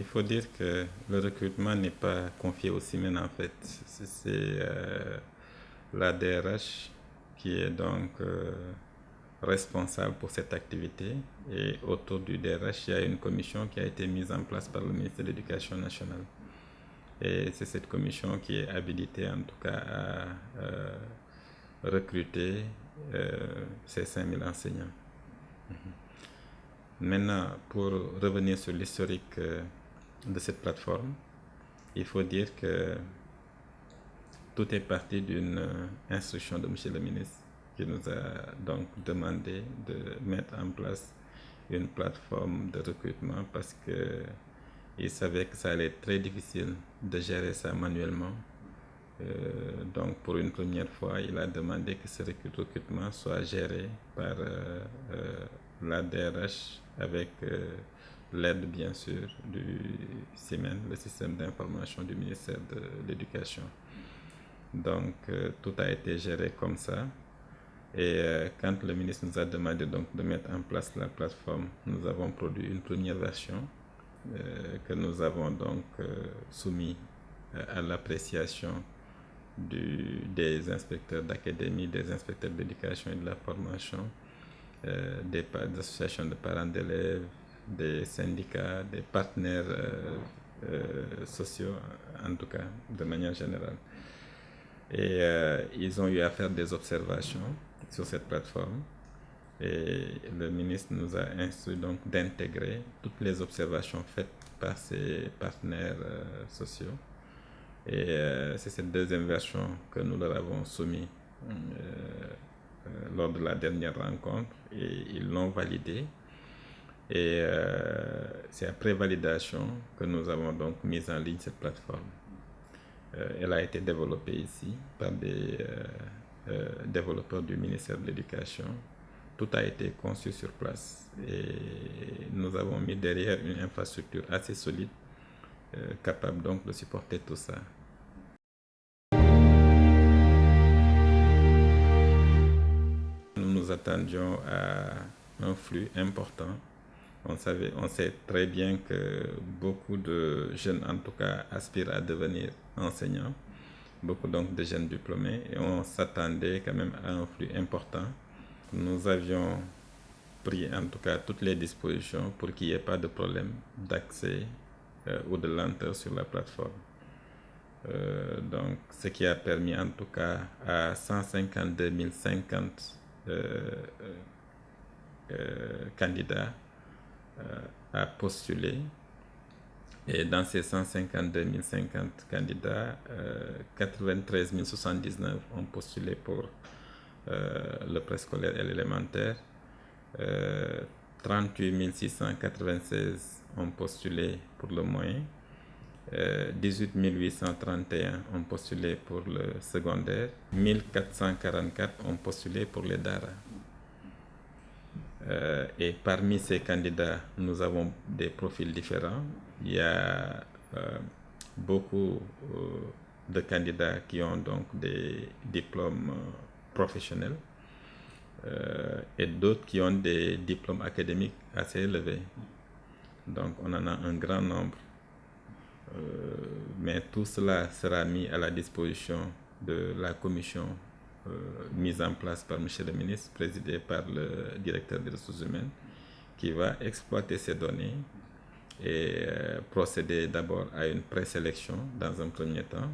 il faut dire que le recrutement n'est pas confié aux Siemens en fait. C'est la DRH qui est donc responsable pour cette activité. Et autour du DRH, il y a une commission qui a été mise en place par le ministère de l'Éducation nationale. Et c'est cette commission qui est habilitée en tout cas à recruter ces 5000 enseignants. Maintenant, pour revenir sur l'historique de cette plateforme, il faut dire que tout est parti d'une instruction de M. le ministre qui nous a donc demandé de mettre en place une plateforme de recrutement parce qu'il savait que ça allait être très difficile de gérer ça manuellement. Donc pour une première fois, il a demandé que ce recrutement soit géré par la DRH avec l'aide bien sûr du SIMEN, le système d'information du ministère de l'Éducation. Donc tout a été géré comme ça. Et quand le ministre nous a demandé donc de mettre en place la plateforme, nous avons produit une première version que nous avons donc soumis à l'appréciation des inspecteurs d'académie, des inspecteurs d'éducation et de la formation, des associations de parents d'élèves, des syndicats, des partenaires sociaux, en tout cas, de manière générale. Et ils ont eu à faire des observations sur cette plateforme. Et le ministre nous a instruit donc d'intégrer toutes les observations faites par ces partenaires sociaux. Et c'est cette deuxième version que nous leur avons soumise lors de la dernière rencontre et ils l'ont validée. Et c'est après validation que nous avons donc mis en ligne cette plateforme. Elle a été développée ici par des développeurs du ministère de l'Éducation. Tout a été conçu sur place et nous avons mis derrière une infrastructure assez solide capable donc de supporter tout ça. Nous nous attendions à un flux important. On sait très bien que beaucoup de jeunes, en tout cas, aspirent à devenir enseignants, beaucoup donc de jeunes diplômés, et on s'attendait quand même à un flux important. Nous avions pris en tout cas toutes les dispositions pour qu'il n'y ait pas de problème d'accès ou de lenteur sur la plateforme. Donc, ce qui a permis en tout cas à 152 050 candidats à postuler. Et dans ces 152 050 candidats, 93 079 ont postulé pour le préscolaire et l'élémentaire. 38 696 ont postulé pour le moyen. 18 831 ont postulé pour le secondaire. 1444 ont postulé pour les DARA. Et parmi ces candidats, nous avons des profils différents. Il y a beaucoup de candidats qui ont donc des diplômes professionnels et d'autres qui ont des diplômes académiques assez élevés. Donc on en a un grand nombre. Mais tout cela sera mis à la disposition de la commission mise en place par M. le ministre, présidée par le directeur des ressources humaines, qui va exploiter ces données et procéder d'abord à une présélection dans un premier temps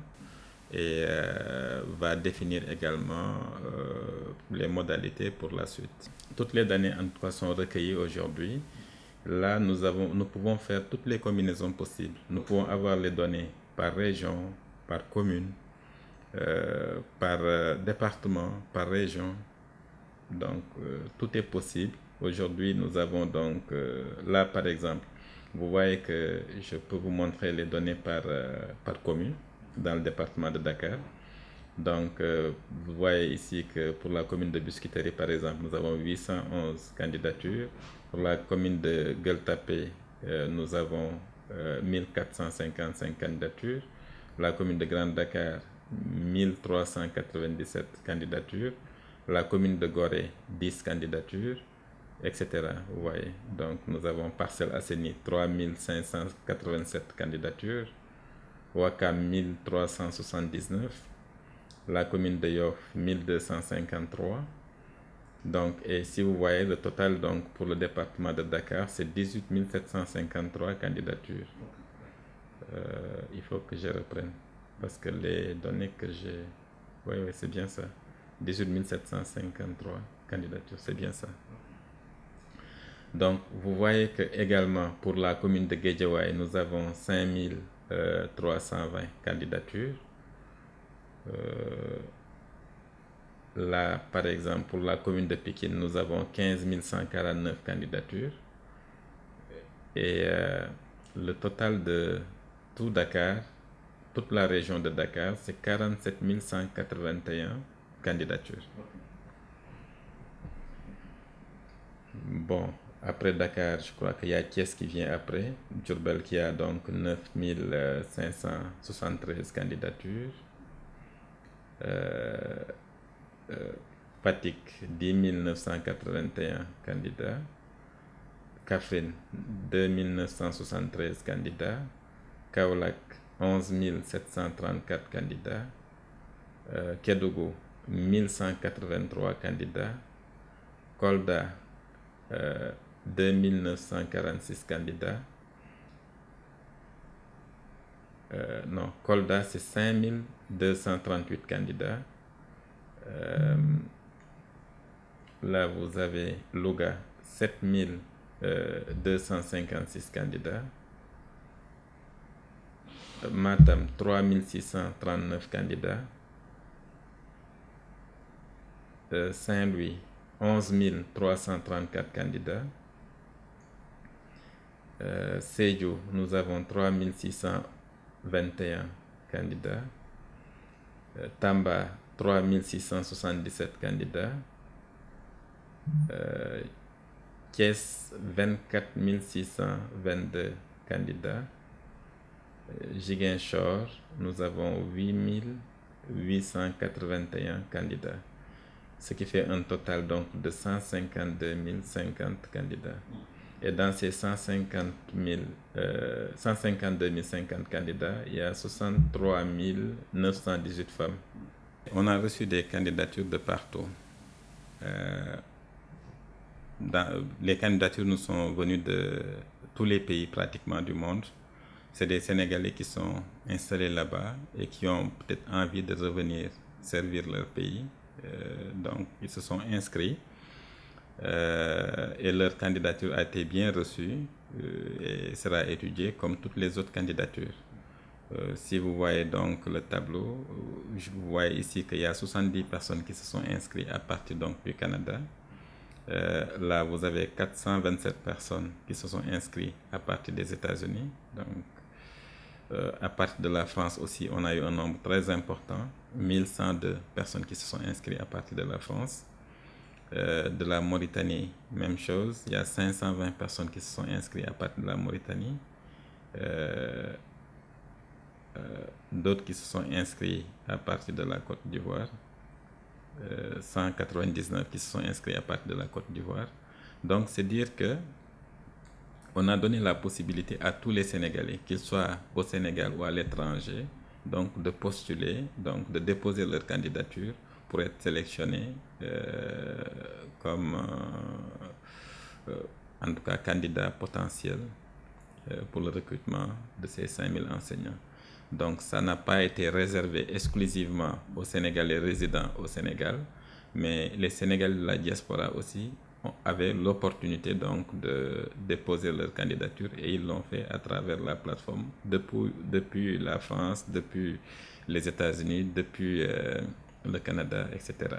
et va définir également les modalités pour la suite. Toutes les données en tout cas sont recueillies aujourd'hui. Là, nous pouvons faire toutes les combinaisons possibles. Nous pouvons avoir les données par région, par commune, par département, par région. Donc, tout est possible. Aujourd'hui, nous avons donc, là par exemple, vous voyez que je peux vous montrer les données par commune dans le département de Dakar. Donc, vous voyez ici que pour la commune de Biscuiterie, par exemple, nous avons 811 candidatures. Pour la commune de Gueule-Tapée, nous avons 1455 candidatures. La commune de Grand Dakar, 1397 candidatures. La commune de Gorée, 10 candidatures. etc. Vous voyez. Donc, nous avons Parcelles Assainies, 3587 candidatures, Ouakam, 1379, la commune de Yoff, 1253. Donc, et si vous voyez le total donc, pour le département de Dakar, c'est 18 753 candidatures. Il faut que je reprenne parce que les données que j'ai... Oui, c'est bien ça. 18 753 candidatures, c'est bien ça. Donc, vous voyez que également pour la commune de Guédiawaye, nous avons 5320 candidatures. Là, par exemple, pour la commune de Pikine, nous avons 15 149 candidatures. Et le total de tout Dakar, toute la région de Dakar, c'est 47 181 candidatures. Bon, après Dakar, je crois qu'il y a Thiès qui vient après. Diourbel qui a donc 9 573 candidatures. Fatick, 10 981 candidats. Kaffrine, 2 973 candidats. Kaolack, 11 734 candidats. Kédougou, 1183 candidats. Kolda, 2946 candidats. Non, Kolda, c'est 5238 candidats. Là, vous avez Louga, 7256 candidats. Matam, 3639 candidats. Saint-Louis, 11 334 candidats. Sédhiou, nous avons 3621 candidats. Tamba, 3677 candidats. Thiès, 24 622 candidats. Ziguinchor, nous avons 8 881 candidats. Ce qui fait un total donc de 152 050 candidats. Et dans ces 152 050 candidats, il y a 63 918 femmes. On a reçu des candidatures de partout. Les candidatures nous sont venues de tous les pays pratiquement du monde. C'est des Sénégalais qui sont installés là-bas et qui ont peut-être envie de revenir servir leur pays. Donc, ils se sont inscrits et leur candidature a été bien reçue et sera étudiée comme toutes les autres candidatures. Si vous voyez donc le tableau, vous voyez ici qu'il y a 70 personnes qui se sont inscrites à partir donc du Canada. Là, vous avez 427 personnes qui se sont inscrites à partir des États-Unis. Donc, à partir de la France aussi, on a eu un nombre très important, 1102 personnes qui se sont inscrites à partir de la France. De la Mauritanie, même chose, il y a 520 personnes qui se sont inscrites à partir de la Mauritanie. D'autres qui se sont inscrits à partir de la Côte d'Ivoire. 199 qui se sont inscrits à partir de la Côte d'Ivoire. Donc, c'est dire que on a donné la possibilité à tous les Sénégalais, qu'ils soient au Sénégal ou à l'étranger, donc de postuler, donc de déposer leur candidature pour être sélectionnés comme, en tout cas, candidats potentiels pour le recrutement de ces 5000 enseignants. Donc, ça n'a pas été réservé exclusivement aux Sénégalais résidant au Sénégal, mais les Sénégalais de la diaspora aussi avaient l'opportunité donc de déposer leur candidature et ils l'ont fait à travers la plateforme depuis la France, depuis les États-Unis, depuis le Canada, etc.